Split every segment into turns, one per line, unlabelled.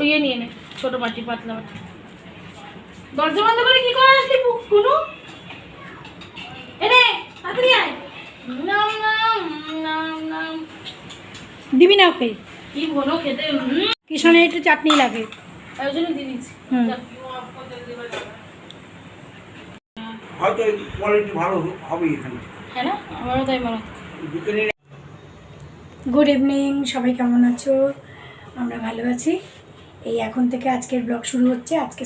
ইয়ে নিয়ে নে, ছোট বাটি, পাতলা বাটি। দরজা বন্ধ করে কি করে আসলি কুনু? এনে তাড়াতাড়ি আয়। নাম নাম নাম নাম
দিবি না ওকে?
কি বলো খেতে,
কিষানের একটু চাটনি লাগে,
তাই জন্য দিয়ে দিচ্ছি।
হয়তো কোয়ালিটি ভালো হবে এখানে।
হ্যাঁ না, আমারও তাই মনে হয়।
গুড ইভিনিং, সবাই কেমন আছো? আমরা ভালো আছি। এই এখন থেকে আজকের ব্লগ শুরু হচ্ছে। আজকে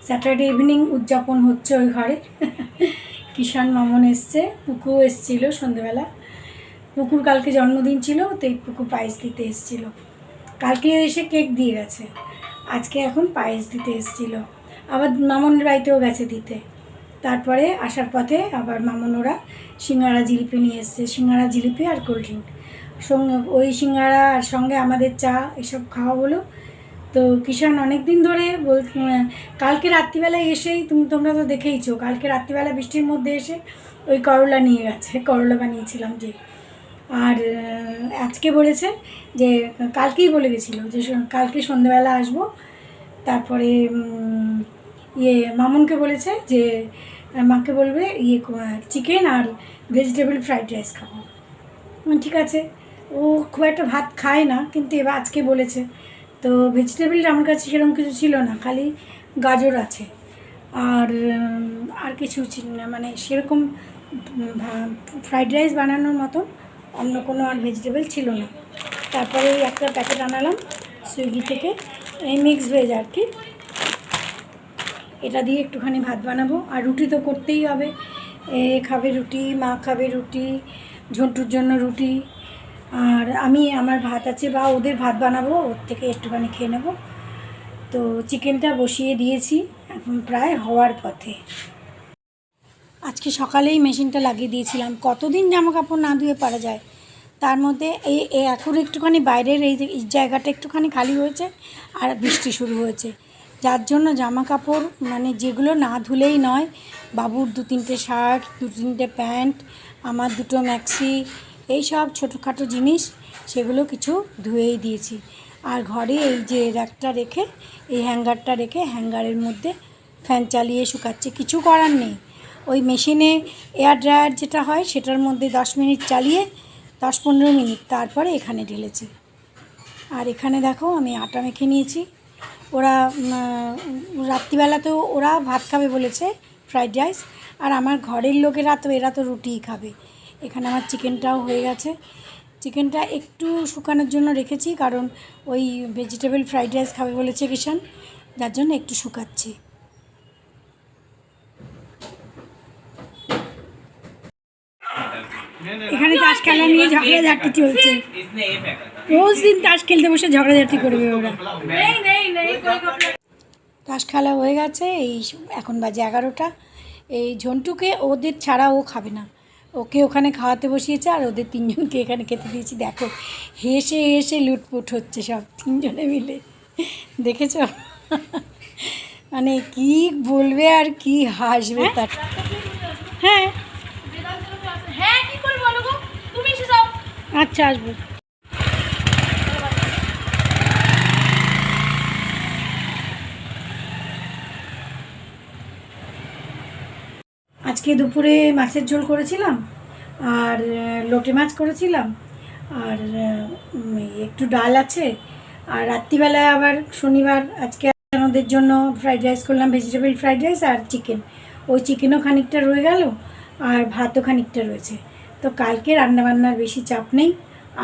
স্যাটারডে ইভিনিং উদযাপন হচ্ছে ওই ঘরে। কিষান মামন এসছে, পুকু এসছিল সন্ধ্যেবেলা। পুকুর কালকে জন্মদিন ছিল, তো এই পুকু পায়েস দিতে এসেছিলো। কালকে এসে কেক দিয়ে গেছে, আজকে এখন পায়েস দিতে এসেছিলো। আবার মামনের বাড়িতেও গেছে দিতে। তারপরে আসার পথে আবার মামন ওরা সিঙ্গাড়া জিলিপি নিয়ে এসছে, সিঙ্গাড়া জিলিপি আর কোল্ড ড্রিঙ্ক সঙ্গে। ওই সিঙ্গাড়া আর সঙ্গে আমাদের চা এসব খাওয়া হলো। তো কিষান অনেক দিন ধরে কালকে রাত্রিবেলায় এসেই তোমরা তো দেখেইছো, কালকে রাত্রিবেলা বৃষ্টির মধ্যে এসে ওই করলা নিয়ে গেছে, করলা বানিয়েছিলাম যে। আর আজকে বলেছে যে, কালকেই বলে গেছিলো যে কালকে সন্ধ্যেবেলা আসবো। তারপরে মামুনকে বলেছে যে মাকে বলবে চিকেন আর ভেজিটেবল ফ্রাইড রাইস খাবো। ঠিক আছে, ও খুব একটা ভাত খায় না, কিন্তু এবার আজকে বলেছে। তো ভেজিটেবল আমার কাছে সেরকম কিছু ছিল না, খালি গাজর আছে আর কিছু ছিল না, মানে সেরকম ফ্রাইড রাইস বানানোর মতন অন্য কোনো আর ভেজিটেবল ছিল না। তারপরে একটা প্যাকেট আনালাম সুইগি থেকে, এই মিক্স ভেজ আর কি। এটা দিয়ে একটুখানি ভাত বানাবো, আর রুটি তো করতেই হবে। খাবে রুটি, মা খাবে রুটি, ঝন্টুর জন্য রুটি, আর আমার ভাত আছে, বা ওদের ভাত বানাবো, ওর থেকে একটুখানি খেয়ে নেব। তো চিকেনটা বসিয়ে দিয়েছি, এখন প্রায় হওয়ার পথে। আজকে সকালেই মেশিনটা লাগিয়ে দিয়েছিলাম, কতদিন জামা কাপড় না ধুয়ে পারা যায়। তার মধ্যে এখন একটুখানি বাইরের এই জায়গাটা একটুখানি খালি হয়েছে, আর বৃষ্টি শুরু হয়েছে, যার জন্য জামা কাপড় মানে যেগুলো না ধুলেই নয়, বাবুর 2-3টে শার্ট, 2-3টে প্যান্ট, আমার 2টো ম্যাক্সি, এই সব ছোটোখাটো জিনিস, সেগুলো কিছু ধুয়েই দিয়েছি। আর ঘরে এই যে র্যাকটা রেখে, এই হ্যাঙ্গারটা রেখে হ্যাঙ্গারের মধ্যে ফ্যান চালিয়ে শুকাচ্ছে, কিছু করার নেই। ওই মেশিনে এয়ার ড্রায়ার যেটা হয়, সেটার মধ্যে 10 মিনিট চালিয়ে 10-15 মিনিট তারপরে এখানে ঢেলেছি। আর এখানে দেখো আমি আটা মেখে নিয়েছি। ওরা রাত্রিবেলাতেও ওরা ভাত খাবে বলেছে, ফ্রাইড রাইস, আর আমার ঘরের লোকেরা তো এরা তো রুটিই খাবে। এখানে আমার চিকেনটাও হয়ে গেছে, চিকেনটা একটু শুকানোর জন্য রেখেছি, কারণ ওই ভেজিটেবল ফ্রাইড রাইস খাবে বলেছে কিষান, যার জন্য একটু শুকাচ্ছি। এখানে তাস খেলা নিয়ে ঝগড়াঝাটি চলছে, রোজ দিন তাস খেলতে বসে ঝগড়াঝাটি করবে ওরা। তাস খেলা হয়ে গেছে, এই এখন বাজে 11টা। এই ঝন্টুকে ওদের ছাড়া ও খাবে না, ওকে ওখানে খাওয়াতে বসিয়েছে, আর ওদের 3জনকে এখানে খেতে দিয়েছি। দেখো হেসে হেসে লুটপুট হচ্ছে সব 3জনে মিলে, দেখেছ? মানে কি বলবে আর কি হাসবে তার। হ্যাঁ
হ্যাঁ, কি করে বলো গো, তুমি এসে যাও।
আচ্ছা, আসবো। আজকে দুপুরে মাছের ঝোল করেছিলাম, আর লোটে মাছ করেছিলাম, আর একটু ডাল আছে। আর রাত্রিবেলায় আবার শনিবার আজকে ওদের জন্য ফ্রাইড রাইস করলাম, ভেজিটেবল ফ্রাইড রাইস আর চিকেন। ওই চিকেনও খানিকটা রয়ে গেল, আর ভাতও খানিকটা রয়েছে। তো কালকে রান্নাবান্নার বেশি চাপ নেই,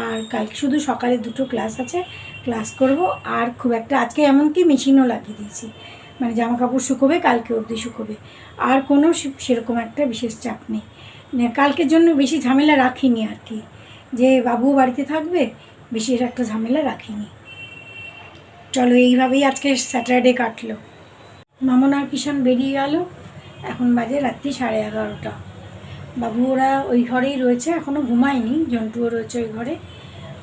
আর কালকে শুধু সকালে 2টো ক্লাস আছে, ক্লাস করব। আর খুব একটা আজকে এমনকি মেশিনও লাগিয়ে দিয়েছি, মানে জামা কাপড় শুকোবে, কালকে অবধি শুকোবে। আর কোনো সেরকম একটা বিশেষ চাপ নেই, কালকের জন্য বেশি ঝামেলা রাখিনি আর কি, যে বাবু বাড়িতে থাকবে, বেশি একটা ঝামেলা রাখিনি। চলো, এইভাবেই আজকে স্যাটারডে কাটলো। মামন আর কিষান বেরিয়ে গেল, এখন বাজে রাত্রি 11:30। বাবু ওরা ওই ঘরেই রয়েছে, এখনও ঘুমায়নি, জন্টুও রয়েছে ওই ঘরে।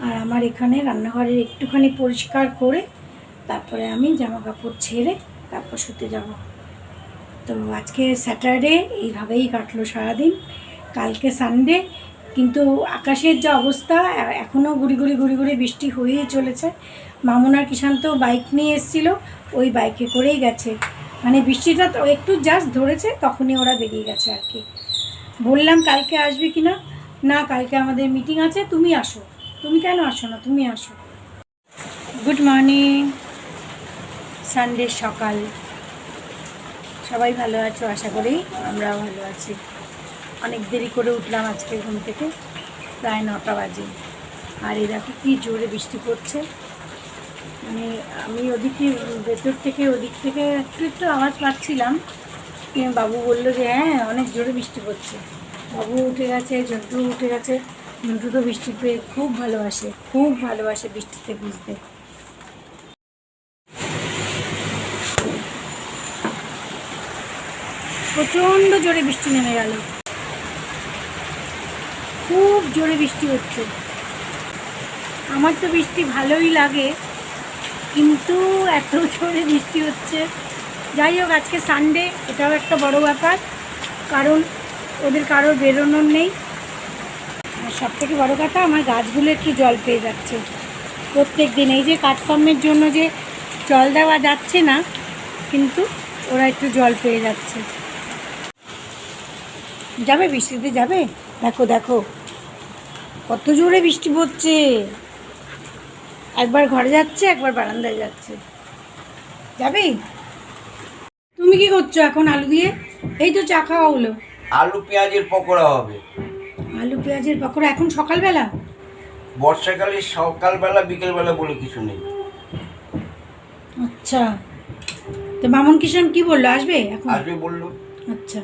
আর আমার এখানে রান্নাঘরের একটুখানি পরিষ্কার করে তারপরে আমি জামা কাপড় ছেড়ে তারপর শুতে যাব। তো আজকে স্যাটারডে এইভাবেই কাটলো সারাদিন। কালকে সানডে, কিন্তু আকাশের যা অবস্থা, এখনও গুড়ি গুড়ি বৃষ্টি হয়েই চলেছে। মামুন আর কিষান তো বাইক নিয়ে এসেছিলো, ওই বাইকে করেই গেছে। মানে বৃষ্টিটা তো একটু জাস্ট ধরেছে, তখনই ওরা বেরিয়ে গেছে আর কি। বললাম কালকে আসবে কি না, না কালকে আমাদের মিটিং আছে, তুমি আসো। তুমি কেন আসো না, তুমি আসো। গুড মর্নিং, সানডে সকাল। সবাই ভালো আছো আশা করি, আমরাও ভালো আছি। অনেক দেরি করে উঠলাম আজকে ঘুম থেকে, প্রায় 9টা বাজে। আর এই দেখো কী জোরে বৃষ্টি পড়ছে। মানে আমি ওদিকে ভেতর থেকে ওদিক থেকে একটু একটু আওয়াজ পাচ্ছিলাম। বাবু বললো যে হ্যাঁ অনেক জোরে বৃষ্টি পড়ছে। বাবু উঠে গেছে, ঝন্টু উঠে গেছে। ঝন্টু তো বৃষ্টি পেয়ে খুব ভালোবাসে বৃষ্টিতে ভিজতে। প্রচণ্ড জোরে বৃষ্টি নেমে গেল, খুব জোরে বৃষ্টি হচ্ছে। আমার তো বৃষ্টি ভালোই লাগে, কিন্তু এত জোরে বৃষ্টি হচ্ছে। যাই হোক, আজকে সানডে, এটাও একটা বড় ব্যাপার, কারণ ওদের কারোর বেরোনোর নেই। আর সবথেকে বড় কথা, আমার গাছগুলো একটু জল পেয়ে যাচ্ছে প্রত্যেক দিন। এই যে কাজকর্মের জন্য যে জল দেওয়া যাচ্ছে না, কিন্তু ওরা একটু জল পেয়ে যাচ্ছে। যাবে বৃষ্টিতে যাবে? দেখো দেখো কত জোরে বৃষ্টি পড়ছে। একবার ঘরে যাচ্ছে, একবার বারান্দায় যাচ্ছে। যাবে? তুমি কি করছো এখন আলু দিয়ে? এই তো চা খাওয়া হলো।
আলু পেঁয়াজের পকোড়া হবে।
আলু পেঁয়াজের পকোড়া এখন সকালবেলা?
বর্ষাকালে সকালবেলা বিকেলবেলা বলে কিছু নেই।
আচ্ছা, তো মামুন কিষান কি বললো, আসবে এখন?
আসবে বললো।
আচ্ছা,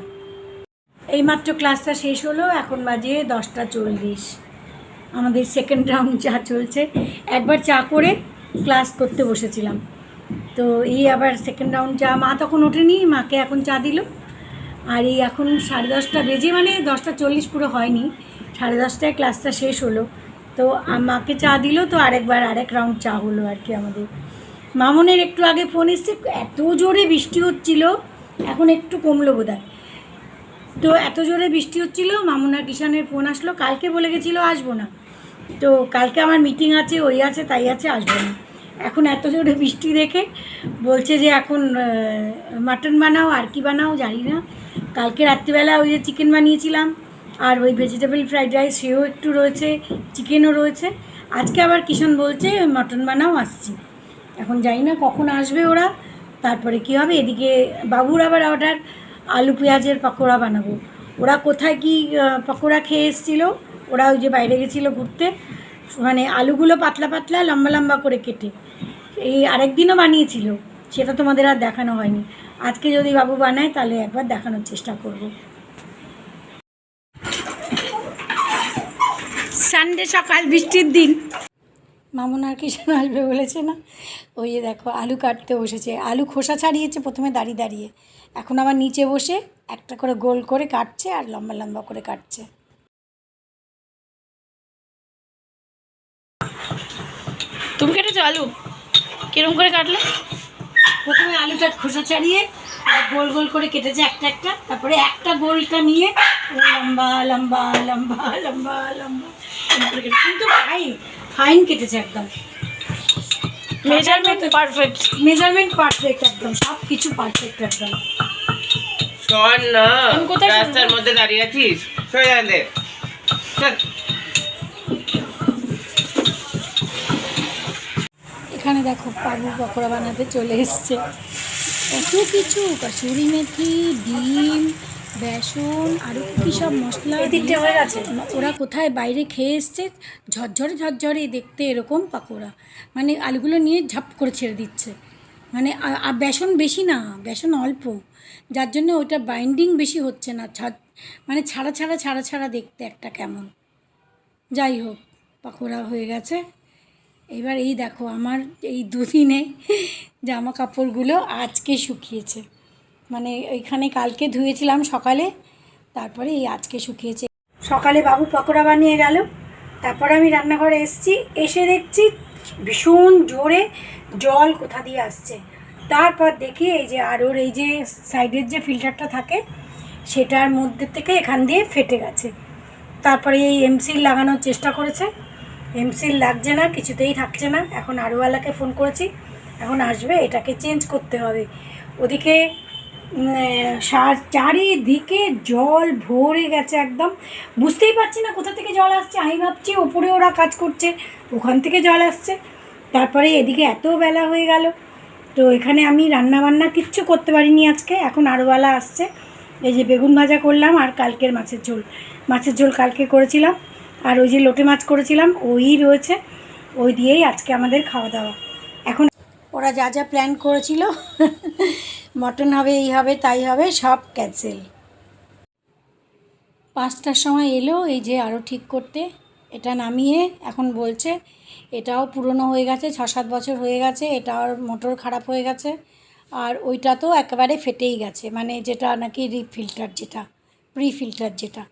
এইমাত্র ক্লাসটা শেষ হলো, এখন বাজে 10টা 40। আমাদের সেকেন্ড রাউন্ড চা চলছে। একবার চা করে ক্লাস করতে বসেছিলাম, তো এই আবার সেকেন্ড রাউন্ড চা। মা তখন ওঠেনি, মাকে এখন চা দিল। আর এই এখন 10:30 বেজে, মানে 10টা 40 পুরো হয়নি, 10:30টায় ক্লাসটা শেষ হলো। তো মাকে চা দিল, তো আরেক রাউন্ড চা হলো আর কি আমাদের। মামুনের একটু আগে ফোন এসছে, এত জোরে বৃষ্টি হচ্ছিল, এখন একটু কমলো বোধহয়। তো এত জোরে বৃষ্টি হচ্ছিল, মামুন আর কিষানের ফোন আসলো। কালকে বলে গেছিলো আসবো না, তো কালকে আমার মিটিং আছে, ওই আছে তাই আছে, আসবো না। এখন এত জোরে বৃষ্টি দেখে বলছে যে এখন মাটন বানাও, আর কি বানাও জানি না। কালকে রাত্রিবেলা ওই যে চিকেন বানিয়েছিলাম, আর ওই ভেজিটেবল ফ্রাইড রাইস সেও একটু রয়েছে, চিকেনও রয়েছে। আজকে আবার কিষান বলছে মাটন বানাও, আসছি। এখন জানি না কখন আসবে ওরা, তারপরে কি হবে। এদিকে বাবুর আবার অর্ডার আলু পেঁয়াজের পকোড়া বানাবো। ওরা কোথায় কি পকোড়া খেয়ে এসেছিলো, ওরা ওই যে বাইরে গেছিলো ঘুরতে, মানে আলুগুলো পাতলা পাতলা লম্বা লম্বা করে কেটে। এই আরেক দিনও বানিয়েছিল, সেটা তোমাদের আর দেখানো হয়নি। আজকে যদি বাবু বানায় তাহলে একবার দেখানোর চেষ্টা করব। সানডে সকাল, বৃষ্টির দিন। মামুন আর কিষান আসবে বলেছে না, ওই যে দেখো আলু কাটতে বসেছে। আলু খোসা ছাড়িয়েছে প্রথমে দাঁড়িয়ে দাঁড়িয়ে, এখন আবার নিচে বসে একটা করে গোল করে কাটছে আর লম্বা লম্বা করে কাটছে।
তুমি কেটেছো আলু? কিরম করে কাটলে?
প্রথমে আলুটা খোসা ছাড়িয়ে গোল গোল করে কেটেছে একটা একটা, তারপরে একটা গোলটা নিয়ে লম্বা লম্বা লম্বা লম্বা লম্বা করে কেটে, কিন্তু ফাইন কেটেছে একদম।
মেজারমেন্ট পারফেক্ট
একদম, সব কিছু পারফেক্ট একদম।
শোন না,
আমি কোথায় শুনবো?
রাস্তার মধ্যে দাঁড়িয়ে আছিস, সরে যা দে। চল।
এখানে দেখো পাবু পকোড়া বানাতে চলে এসছে। কত কিছু, কসুরি মেথি, ডিম, বেসন, আরও কী সব মশলা দিয়ে হয়ে গেছে। ওরা কোথায় বাইরে খেয়ে এসছে, ঝরঝরে ঝরঝরে দেখতে এরকম পকোড়া। মানে আলুগুলো নিয়ে ঝাপ করে ছেড়ে দিচ্ছে, মানে আর বেসন বেশি না, বেসন অল্প, যার জন্য ওটা বাইন্ডিং বেশি হচ্ছে না, মানে ছাড়া ছাড়া ছাড়া ছাড়া দেখতে একটা কেমন। যাই হোক, পকোড়া হয়ে গেছে। এবার এই দেখো আমার এই দুদিনে জামা কাপড়গুলো আজকে শুকিয়েছে, মানে এইখানে কালকে ধুয়েছিলাম সকালে, তারপরে এই আজকে শুকিয়েছে। সকালে বাবু পকোড়া বানিয়ে গেল, তারপরে আমি রান্নাঘরে এসেছি, এসে দেখছি ভীষণ জোরে জল কোথা দিয়ে আসছে। তারপর দেখি এই যে আরোর এই যে সাইডের যে ফিল্টারটা থাকে, সেটার মধ্যে থেকে এখান দিয়ে ফেটে গেছে। তারপরে এই এমসিল লাগানোর চেষ্টা করেছে, এমসিল লাগছে না, কিছুতেই থাকছে না। এখন আরোওয়ালাকে ফোন করেছি, এখন আসবে, এটাকে চেঞ্জ করতে হবে। ওদিকে চারিদিকে জল ভরে গেছে একদম, বুঝতেই পারছি না কোথা থেকে জল আসছে। আমি ভাবছি ওপরে ওরা কাজ করছে, ওখান থেকে জল আসছে। তারপরে এদিকে এত বেলা হয়ে গেল, তো এখানে আমি রান্না বান্না কিচ্ছু করতে পারিনি আজকে। এখন আরোওয়ালা আসছে, এই যে বেগুন ভাজা করলাম আর কালকের মাছের ঝোল কালকে করেছিলাম, আর ওই যে লোটে মাছ করেছিলাম ওই রয়েছে, ওই দিয়েই আজকে আমাদের খাওয়া দাওয়া। এখন ওরা যা যা প্ল্যান করেছিল মটন হবে, এই হবে, তাই হবে, সব ক্যান্সেল। 5টার সময় এলো এই যে আরও ঠিক করতে, এটা নামিয়ে এখন বলছে এটাও পুরনো হয়ে গেছে, 6-7 বছর হয়ে গেছে, এটার মোটর খারাপ হয়ে গেছে, আর ওইটা তো একেবারে ফেটেই গেছে, মানে যেটা নাকি রিফিল্টার, যেটা প্রি ফিল্টার যেটা,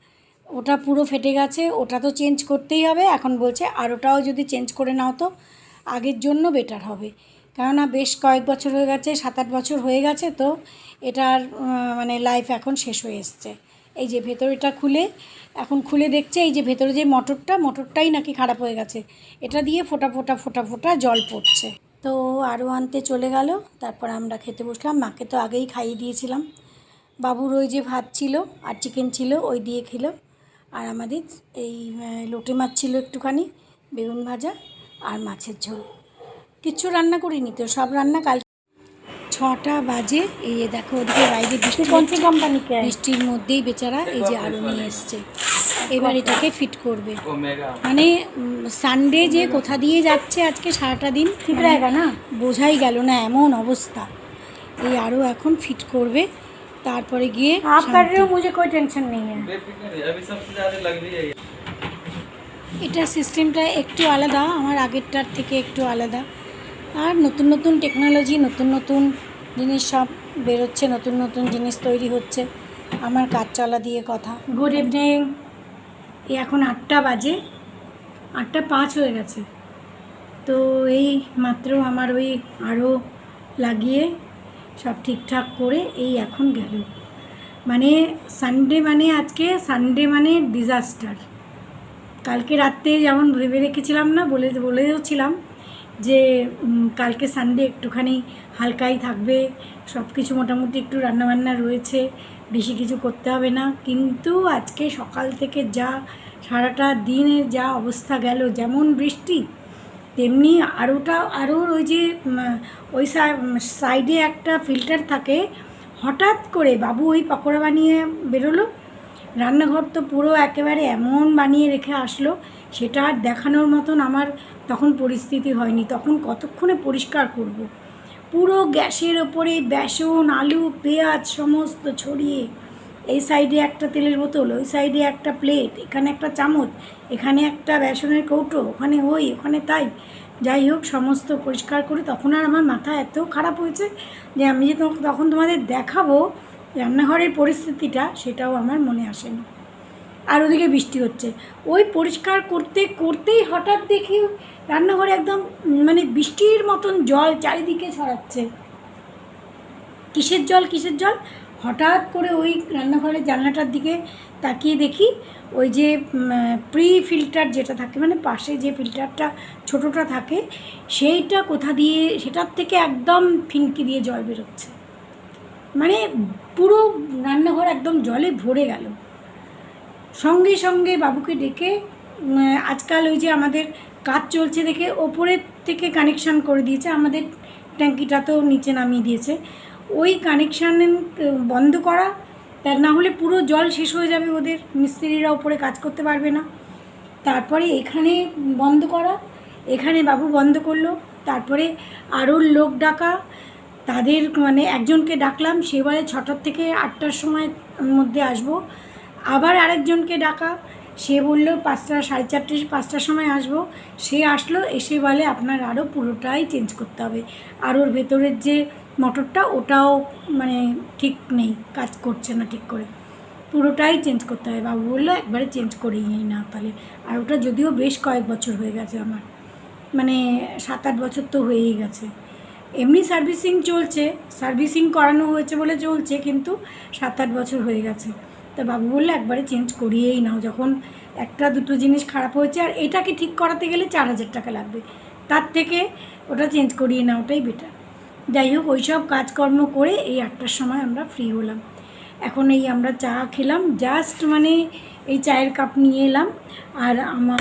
ওটা পুরো ফেটে গেছে, ওটা তো চেঞ্জ করতেই হবে। এখন বলছে আর ওটাও যদি চেঞ্জ করে নাও তো আগের জন্য বেটার হবে, কেননা বেশ কয়েক বছর হয়ে গেছে, 7-8 বছর হয়ে গেছে, তো এটার মানে লাইফ এখন শেষ হয়ে এসছে। এই যে ভেতরটা এখন খুলে দেখছে, এই যে ভেতরে যে মোটরটাই নাকি খারাপ হয়ে গেছে, এটা দিয়ে ফোটা ফোটা জল পড়ছে। তো আরও আনতে চলে গেল, তারপর আমরা খেতে বসলাম। মাকে তো আগেই খাইয়ে দিয়েছিলাম, বাবুর ওই যে ভাত ছিল আর চিকেন ছিল ওই দিয়ে খেলো, আর আমাদের এই লোটে মাছ ছিল একটুখানি, বেগুন ভাজা আর মাছের ঝোল। কিচ্ছু রান্না করিনি, তো সব রান্না কাল। 6টা বাজে, এই যে দেখো ওদিকে বাইরে বৃষ্টির মধ্যেই বেচারা এই যে আরও নিয়ে এসছে, এবার এটাকে ফিট করবে। মানে সানডে যে কোথা দিয়ে যাচ্ছে আজকে সারাটা দিন ঠিক রাখা না, বোঝাই গেল না, এমন অবস্থা। এই আরও এখন ফিট করবে, তারপরে গিয়ে মুঝে কোই টেনশন নেই। এটা সিস্টেমটা একটু আলাদা, আমার আগেরটার থেকে একটু আলাদা, আর নতুন নতুন টেকনোলজি, নতুন নতুন জিনিস সব বেরোচ্ছে, নতুন নতুন জিনিস তৈরি হচ্ছে। আমার কাজ চলা দিয়ে কথা। Good evening. এখন 8টা বাজে, 8:05 হয়ে গেছে। তো এই মাত্র আমার ওই আরও লাগিয়ে সব ঠিকঠাক করে এই এখন গেল। মানে সানডে, মানে আজকে সানডে মানে ডিজাস্টার। কালকে রাত্রে যেমন ভেবে রেখেছিলাম না, বলেওছিলাম যে কালকে সানডে একটুখানি হালকাই থাকবে, সব কিছু মোটামুটি একটু রান্নাবান্না রয়েছে, বেশি কিছু করতে হবে না। কিন্তু আজকে সকাল থেকে যা সারাটা দিনের যা অবস্থা গেল, যেমন বৃষ্টি তেমনি আরও ওই যে ওই সাইডে একটা ফিল্টার থাকে, হঠাৎ করে বাবু ওই পকোড়া বানিয়ে বেরোলো, রান্নাঘর তো পুরো একেবারে এমন বানিয়ে রেখে আসলো, সেটা আর দেখানোর মতন আমার তখন পরিস্থিতি হয়নি। তখন কতক্ষণে পরিষ্কার করব। পুরো গ্যাসের ওপরে বেসন, আলু, পেঁয়াজ সমস্ত ছড়িয়ে, এই সাইডে একটা তেলের বোতল, ওই সাইডে একটা প্লেট, এখানে একটা চামচ, এখানে একটা বেসনের কৌটো, ওখানে ওখানে তাই, যাই হোক সমস্ত পরিষ্কার করে তখন আর আমার মাথা এত খারাপ হয়েছে যে আমি যে তখন তোমাদের দেখাবো রান্নাঘরের পরিস্থিতিটা, সেটাও আমার মনে আসেনি। আর ওদিকে বৃষ্টি হচ্ছে, ওই পরিষ্কার করতেই হঠাৎ দেখি রান্নাঘরে একদম মানে বৃষ্টির মতন জল চারিদিকে ছড়াচ্ছে। কিসের জল, হঠাৎ করে ওই রান্নাঘরের জানলাটার দিকে তাকিয়ে দেখি ওই যে প্রি ফিল্টার যেটা থাকে, মানে পাশে যে ফিল্টারটা ছোটোটা থাকে, সেইটা কোথা দিয়ে, সেটার থেকে একদম ফিনকি দিয়ে জল বেরোচ্ছে। মানে পুরো রান্নাঘর একদম জলে ভরে গেল। সঙ্গে সঙ্গে বাবুকে ডেকে, আজকাল ওই যে আমাদের কাজ চলছে দেখে ওপরের থেকে কানেকশান করে দিয়েছে, আমাদের ট্যাঙ্কিটা তো নিচে নামিয়ে দিয়েছে, ওই কানেকশান বন্ধ করা, তা না হলে পুরো জল শেষ হয়ে যাবে, ওদের মিস্ত্রিরা ওপরে কাজ করতে পারবে না। তারপরে এখানে বন্ধ করা, এখানে বাবু বন্ধ করলো, তারপরে আরও লোক ডাকা, তাদের মানে একজনকে ডাকলাম, সে বলে 6টার থেকে 8টার সময় মধ্যে আসবো। আবার আরেকজনকে ডাকা, সে বললো 5টা, 4:30, 5টার সময় আসবো। সে আসলো, এসে বলে আপনার আরও পুরোটাই চেঞ্জ করতে হবে, আর ওর ভেতরের যে মোটরটা ওটাও মানে ঠিক নেই, কাজ করছে না ঠিক করে, পুরোটাই চেঞ্জ করতে হবে। বাবু বললো একবারে চেঞ্জ করেই না তাহলে। আর ওটা যদিও বেশ কয়েক বছর হয়ে গেছে, আমার মানে 7-8 বছর তো হয়েই গেছে। এমনি সার্ভিসিং চলছে, সার্ভিসিং করানো হয়েছে বলে চলছে, কিন্তু 7-8 বছর হয়ে গেছে। তা বাবু বললো একবারে চেঞ্জ করিয়েই নাও, যখন একটা দুটো জিনিস খারাপ হয়েছে, আর এটাকে ঠিক করাতে গেলে 4,000 টাকা লাগবে, তার থেকে ওটা চেঞ্জ করিয়ে নেওয়াটাই বেটার। যাই হোক, ওই সব কাজকর্ম করে এই 8টার সময় আমরা ফ্রি হলাম। এখন এই আমরা চা খেলাম, জাস্ট মানে এই চায়ের কাপ নিয়ে এলাম, আর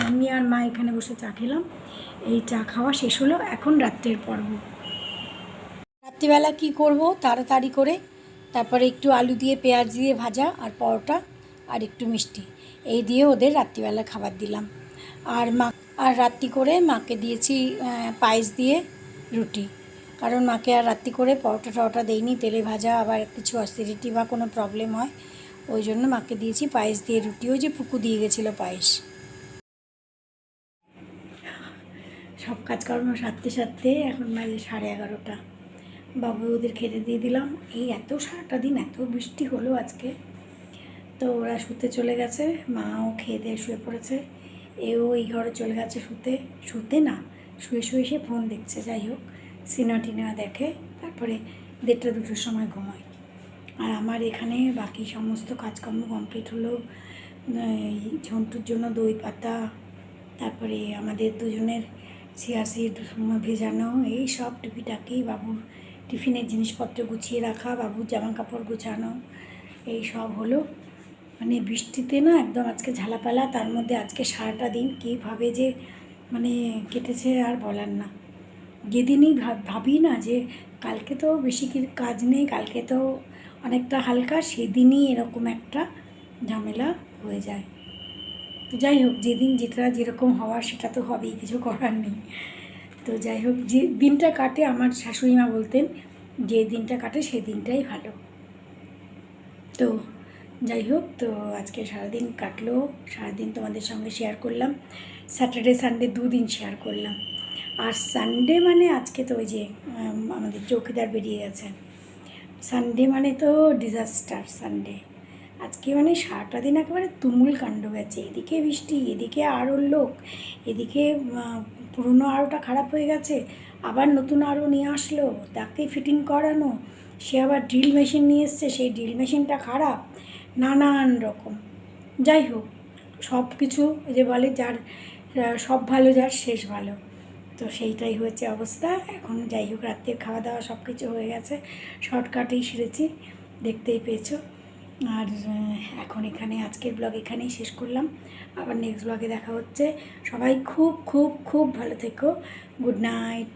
আমি আর মা এখানে বসে চা খেলাম। এই চা খাওয়া শেষ হলো, এখন রাত্রের পর্ব। রাত্রিবেলা কি করব, তাড়াতাড়ি করে তারপরে একটু আলু দিয়ে পেঁয়াজ দিয়ে ভাজা, আর পরোটা, আর একটু মিষ্টি, এই দিয়ে ওদের রাত্রিবেলা খাবার দিলাম। আর রাত্রি করে মাকে দিয়েছি পায়েস দিয়ে রুটি, কারণ মাকে আর রাত্রি করে পরোটা টরোটা দেইনি, তেলে ভাজা আবার কিছু অ্যাসিডিটি বা কোনো প্রবলেম হয়, ওই জন্য মাকে দিয়েছি পায়েস দিয়ে রুটি। ওই যে পুকু দিয়ে গেছিলো পায়েস। সব কাজকর্ম সারতে সারতে এখন বাজে 11:30। বাবু ওদের খেতে দিয়ে দিলাম। এই এত সারাটা দিন এত বৃষ্টি হলো আজকে, তো ওরা শুতে চলে গেছে, মাও খেয়ে দিয়ে শুয়ে পড়েছে, এও এই ঘরে চলে গেছে শুতে না শুয়ে শুয়ে সে ফোন দেখছে। যাই হোক, সিনেমা টিনেমা দেখে, তারপরে 1:30-2টোর সময় ঘুমায়। আর আমার এখানে বাকি সমস্ত কাজকর্ম কমপ্লিট হলো। এই ঝন্টুর জন্য দই পাতা, তারপরে আমাদের দুজনের সিয়াসিড ভেজানো, এই সব টুকিটাকি, বাবুর টিফিনের জিনিসপত্র গুছিয়ে রাখা, বাবুর জামা কাপড় গুছানো, এই সব হলো। মানে বৃষ্টিতে না একদম আজকে ঝালাপালা, তার মধ্যে আজকে সারাটা দিন কীভাবে যে মানে কেটেছে আর বলার না। যেদিনই ভাবি না যে কালকে তো বেশি কাজ নেই, কালকে তো অনেকটা হালকা, সেদিনই এরকম একটা ঝামেলা হয়ে যায়। তো যাই হোক, যেদিন যেটা যেরকম হওয়ার সেটা তো হবেই, কিছু করার নেই। তো যাই হোক, যে দিনটা কাটে, আমার শাশুড়ি মা বলতেন যে দিনটা কাটে সেই দিনটাই ভালো। তো যাই হোক, তো আজকে সারাদিন কাটলো, সারাদিন তোমাদের সঙ্গে শেয়ার করলাম, স্যাটারডে সানডে 2 দিন শেয়ার করলাম। আর সানডে মানে আজকে তো ওই যে আমাদের চৌকিদার বেরিয়ে গেছে, সানডে মানে তো ডিজাস্টার সানডে। আজকে মানে সারাটা দিন একেবারে তুমুল কাণ্ড গেছে, এদিকে বৃষ্টি, এদিকে আরও লোক, এদিকে পুরনো আরোটা খারাপ হয়ে গেছে, আবার নতুন আরও নিয়ে আসলো, তাকে ফিটিং করানো, সে আবার ড্রিল মেশিন নিয়ে এসছে, সেই ড্রিল মেশিনটা খারাপ, নানান রকম। যাই হোক, সব কিছু যে বলে যার সব ভালো যার শেষ ভালো, তো সেইটাই হয়েছে অবস্থা। এখন যাই হোক, রাত্রের খাওয়া দাওয়া সব কিছু হয়ে গেছে, শর্টকাটেই সেরেছি, দেখতেই পেয়েছো। আর এখন এখানে আজকের ব্লগ এখানেই শেষ করলাম, আবার নেক্সট ব্লগে দেখা হচ্ছে। সবাই খুব খুব খুব ভালো থেকো, গুড নাইট।